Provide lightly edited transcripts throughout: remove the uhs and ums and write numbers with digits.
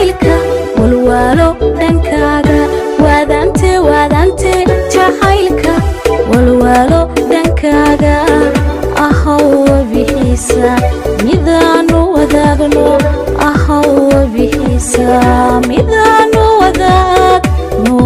jaceylka walwalo dhankaaga wadanti jaceylka walwalo dhankaaga ahaw bixisa midaanu wadaagno ahaw bixisa midaanu wadaagno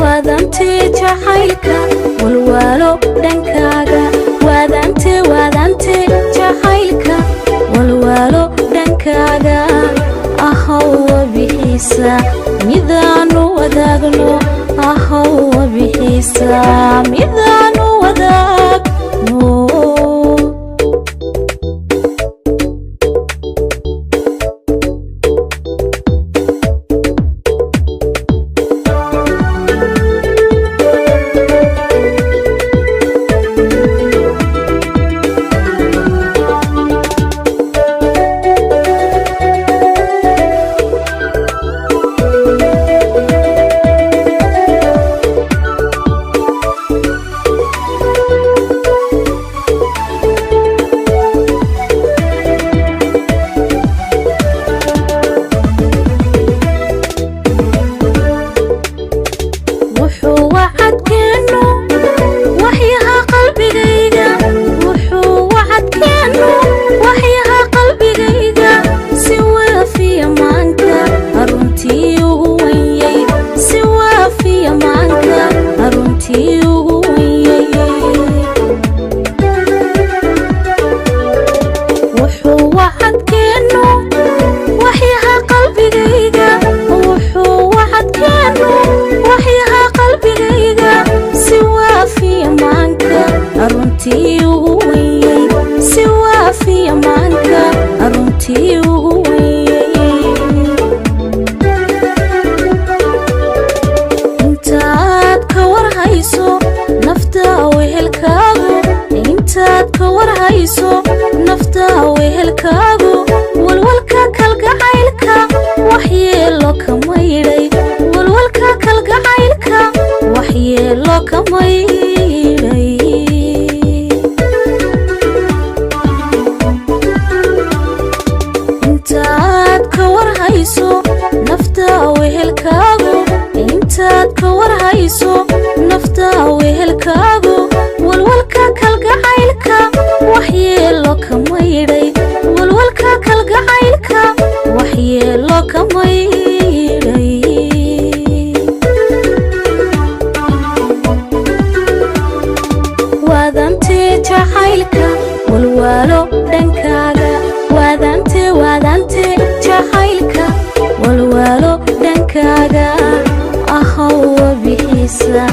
wadanti jaceylka walwalo dhankaaga wadanti jaceylka walwalo dhankaaga ahaw bixisa midaanu wadaagno ahaw bixisa midaanu wadaagno nafta wehelkaagu walwalka kalgacaylka waxyeelo kama yidhay walwalka kalgacaylka waxyeelo kama yidhay intaad ka warhayso nafta wehelkaagu intaad ka warhayso nafta wehelkaagu walwalka kalgacaylka waxyeelo kama yidhay walwalka kalgacaylka waxyeelo kama yidhay wadanti jaceylka walwalo dhankaaga wadanti jaceylka walwalo dhankaaga ahaw bixisa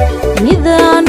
midaan